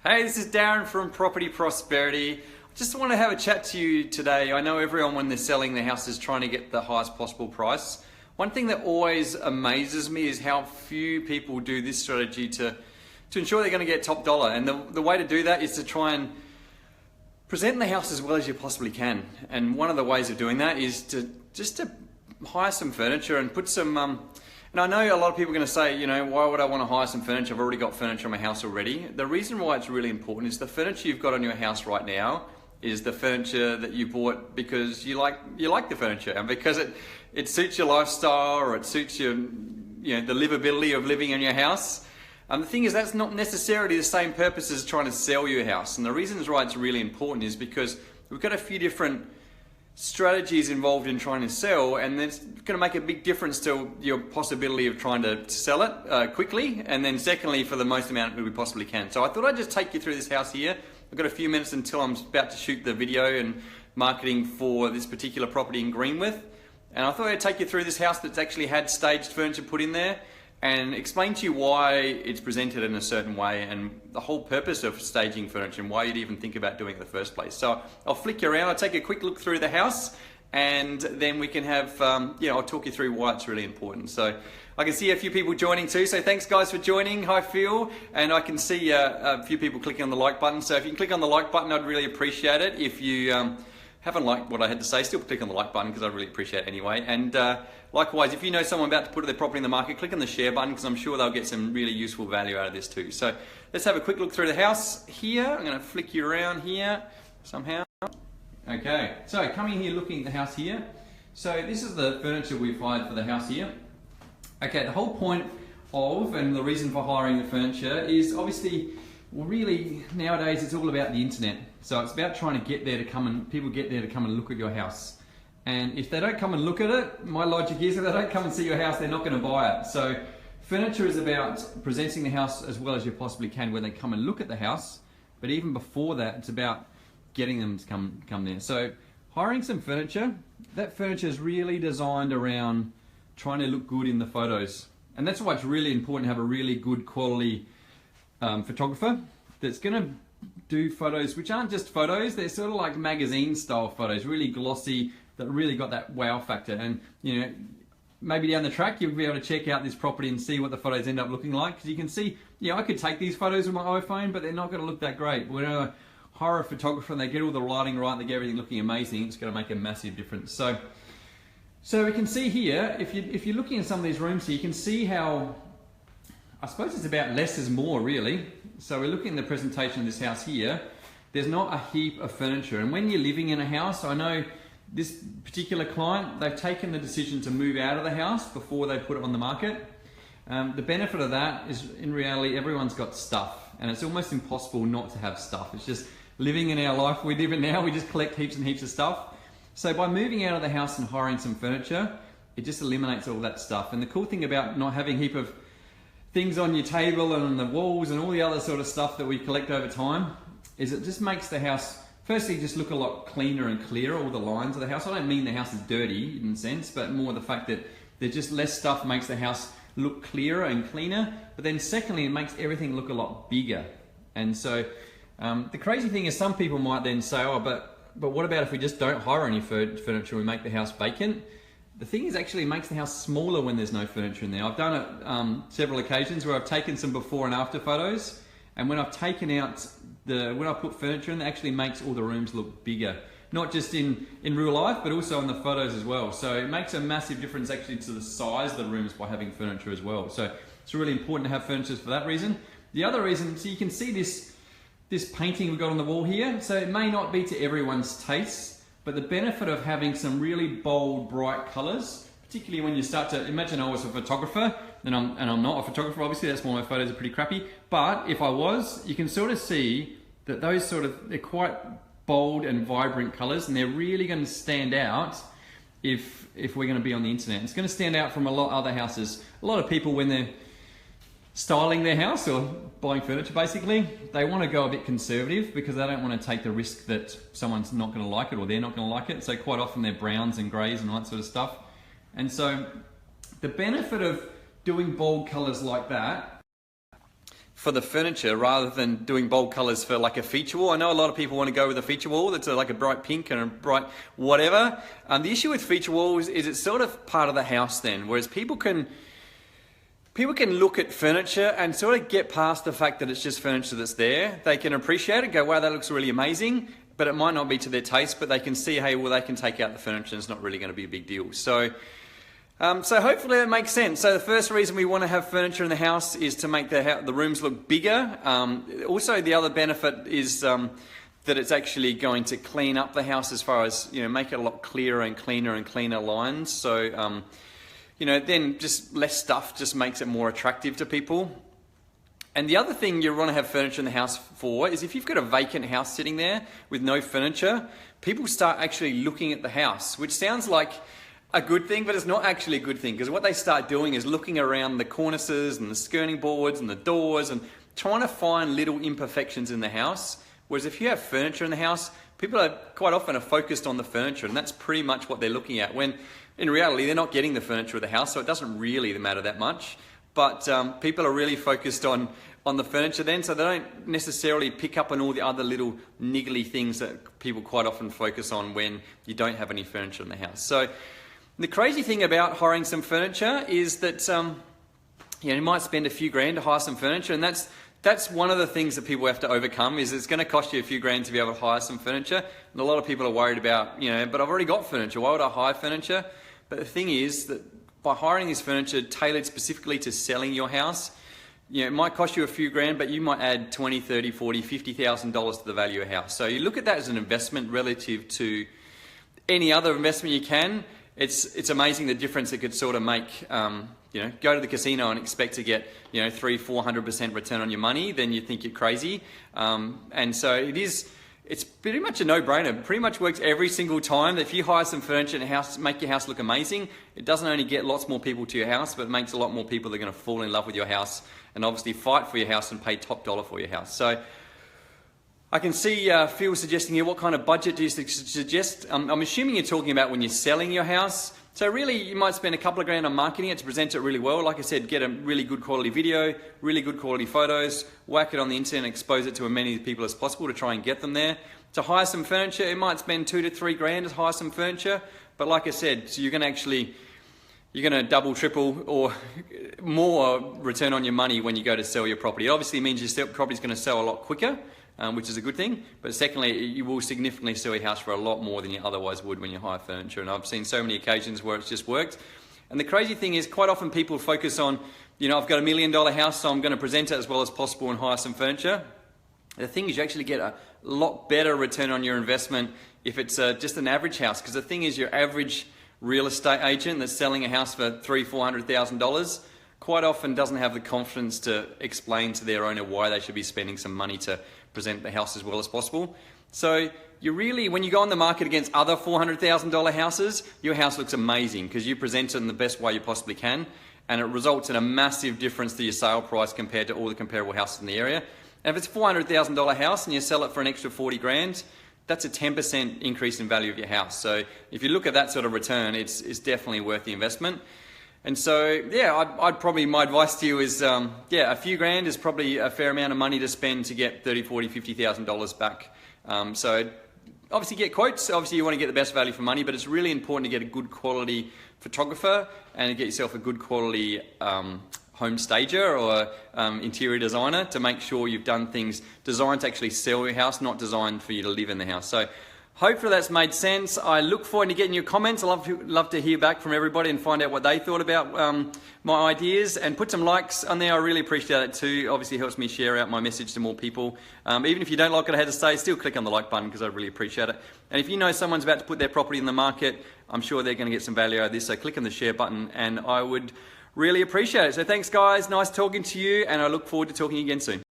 Hey, this is Darren from Property Prosperity. Just want to have a chat to you today. I know everyone when they're selling their house is trying to get the highest possible price. One thing that always amazes me is how few people do this strategy to ensure they're going to get top dollar. And the way to do that is to try and present the house as well as you possibly can. And one of the ways of doing that is to hire some furniture and put some and I know a lot of people are going to say, you know, why would I want to hire some furniture? I've already got furniture in my house already. The reason why it's really important is the furniture you've got on your house right now is the furniture that you bought because you like the furniture and because it suits your lifestyle or it suits your, you know, the livability of living in your house. The thing is that's not necessarily the same purpose as trying to sell your house. And the reasons why it's really important is because we've got a few different strategies involved in trying to sell, and it's going to make a big difference to your possibility of trying to sell it quickly, and then secondly for the most amount that we possibly can. So I thought I'd just take you through this house here. I've got a few minutes until I'm about to shoot the video and marketing for this particular property in Greenwith, and I thought I'd take you through this house that's actually had staged furniture put in there and explain to you why it's presented in a certain way and the whole purpose of staging furniture and why you'd even think about doing it in the first place. So I'll flick you around, I'll take a quick look through the house, and then we can have, I'll talk you through why it's really important. So I can see a few people joining too, so thanks guys for joining. Hi Phil, and I can see a few people clicking on the like button. So if you can click on the like button, I'd really appreciate it. If you haven't liked what I had to say, still click on the like button because I really appreciate it anyway. And likewise, if you know someone about to put their property in the market, click on the share button because I'm sure they'll get some really useful value out of this too. So let's have a quick look through the house here. I'm going to flick you around here somehow. Okay, so coming here looking at the house here. So this is the furniture we've hired for the house here. Okay, the whole point of and the reason for hiring the furniture is obviously, well, really nowadays it's all about the internet. So it's about trying to get there to come and people get there to come and look at your house. And if they don't come and look at it, my logic is if they don't come and see your house, they're not going to buy it. So furniture is about presenting the house as well as you possibly can when they come and look at the house. But even before that, it's about getting them to come there. So hiring some furniture, that furniture is really designed around trying to look good in the photos. And that's why it's really important to have a really good quality photographer that's going to do photos which aren't just photos, they're sort of like magazine style photos, really glossy, that really got that wow factor. And you know, maybe down the track you'll be able to check out this property and see what the photos end up looking like, because you can see, yeah, I could take these photos with my iPhone, but they're not going to look that great. When I hire a photographer and they get all the lighting right and they get everything looking amazing, it's going to make a massive difference. So we can see here, if you're looking at some of these rooms here, you can see how, I suppose it's about less is more really. So we're looking at the presentation of this house here. There's not a heap of furniture, and when you're living in a house, I know this particular client, they've taken the decision to move out of the house before they put it on the market. The benefit of that is in reality everyone's got stuff, and it's almost impossible not to have stuff. It's just living in our life we live in now, we just collect heaps and heaps of stuff. So by moving out of the house and hiring some furniture, it just eliminates all that stuff. And the cool thing about not having a heap of things on your table and on the walls and all the other sort of stuff that we collect over time is it just makes the house, firstly, just look a lot cleaner and clearer, all the lines of the house. I don't mean the house is dirty in a sense, but more the fact that there's just less stuff makes the house look clearer and cleaner. But then secondly, it makes everything look a lot bigger. And so the crazy thing is some people might then say, oh, but what about if we just don't hire any furniture and we make the house vacant? The thing is actually it makes the house smaller when there's no furniture in there. I've done it several occasions where I've taken some before and after photos, and when I've taken out when I put furniture in, it actually makes all the rooms look bigger. Not just in real life, but also in the photos as well. So it makes a massive difference actually to the size of the rooms by having furniture as well. So it's really important to have furniture for that reason. The other reason, so you can see this painting we've got on the wall here. So it may not be to everyone's taste, but the benefit of having some really bold, bright colors, particularly when you start to imagine I was a photographer, and I'm not a photographer, obviously, that's why my photos are pretty crappy. But if I was, you can sort of see that those they're quite bold and vibrant colors, and they're really going to stand out if we're going to be on the internet. It's going to stand out from a lot of other houses. A lot of people, when they're styling their house or buying furniture basically, they want to go a bit conservative because they don't want to take the risk that someone's not going to like it or they're not going to like it. So quite often they're browns and greys and all that sort of stuff. And so the benefit of doing bold colors like that for the furniture rather than doing bold colors for like a feature wall. I know a lot of people want to go with a feature wall that's like a bright pink and a bright whatever. The issue with feature walls is it's sort of part of the house then, whereas people can look at furniture and sort of get past the fact that it's just furniture that's there. They can appreciate it, go, wow, that looks really amazing, but it might not be to their taste, but they can see, hey, well, they can take out the furniture and it's not really going to be a big deal. So hopefully that makes sense. So the first reason we want to have furniture in the house is to make the rooms look bigger. Also, the other benefit is that it's actually going to clean up the house as far as, make it a lot clearer and cleaner lines. So, then just less stuff just makes it more attractive to people. And the other thing you want to have furniture in the house for is if you've got a vacant house sitting there with no furniture, people start actually looking at the house, which sounds like a good thing, but it's not actually a good thing, because what they start doing is looking around the cornices and the skirting boards and the doors and trying to find little imperfections in the house. Whereas if you have furniture in the house, people are quite often focused on the furniture, and that's pretty much what they're looking at, when in reality they're not getting the furniture of the house, so it doesn't really matter that much. But people are really focused on the furniture then, so they don't necessarily pick up on all the other little niggly things that people quite often focus on when you don't have any furniture in the house. So the crazy thing about hiring some furniture is that you might spend a few grand to hire some furniture, and that's one of the things that people have to overcome, is it's going to cost you a few grand to be able to hire some furniture. And a lot of people are worried about, but I've already got furniture, why would I hire furniture? But the thing is that by hiring this furniture tailored specifically to selling your house, it might cost you a few grand, but you might add $20, $30, $40, $50,000 to the value of your house. So you look at that as an investment relative to any other investment you can. It's amazing the difference it could sort of make. Go to the casino and expect to get 300-400% return on your money, then you think you're crazy. And so it's pretty much a no-brainer. It pretty much works every single time. If you hire some furniture in a house, make your house look amazing, it doesn't only get lots more people to your house, but it makes a lot more people that are going to fall in love with your house and obviously fight for your house and pay top dollar for your house. So I can see Phil suggesting here, what kind of budget do you suggest? I'm assuming you're talking about when you're selling your house. So really, you might spend a couple of grand on marketing it to present it really well. Like I said, get a really good quality video, really good quality photos, whack it on the internet, expose it to as many people as possible to try and get them there. To hire some furniture, it might spend 2 to 3 grand to hire some furniture. But like I said, so you're going to double, triple, or more return on your money when you go to sell your property. It obviously means your property's going to sell a lot quicker, which is a good thing. But secondly, you will significantly sell your house for a lot more than you otherwise would when you hire furniture. And I've seen so many occasions where it's just worked. And the crazy thing is, quite often people focus on, I've got $1 million house, so I'm going to present it as well as possible and hire some furniture. The thing is, you actually get a lot better return on your investment if it's just an average house. Because the thing is, your average real estate agent that's selling a house for $300,000-$400,000 quite often doesn't have the confidence to explain to their owner why they should be spending some money to present the house as well as possible. So when you go on the market against other $400,000 houses, your house looks amazing because you present it in the best way you possibly can, and it results in a massive difference to your sale price compared to all the comparable houses in the area. And if it's a $400,000 house and you sell it for an extra 40 grand, that's a 10% increase in value of your house. So if you look at that sort of return, it's definitely worth the investment. And so, I'd probably, my advice to you is, a few grand is probably a fair amount of money to spend to get $30,000, $40,000, $50,000 back. So obviously get quotes. Obviously you want to get the best value for money, but it's really important to get a good quality photographer and to get yourself a good quality home stager or interior designer to make sure you've done things designed to actually sell your house, not designed for you to live in the house. So hopefully that's made sense. I look forward to getting your comments. I'd love to hear back from everybody and find out what they thought about my ideas, and put some likes on there. I really appreciate it too. Obviously helps me share out my message to more people. Even if you don't like what I had to say, still click on the like button because I really appreciate it. And if you know someone's about to put their property in the market, I'm sure they're going to get some value out of this. So click on the share button and I would really appreciate it. So thanks guys, nice talking to you, and I look forward to talking again soon.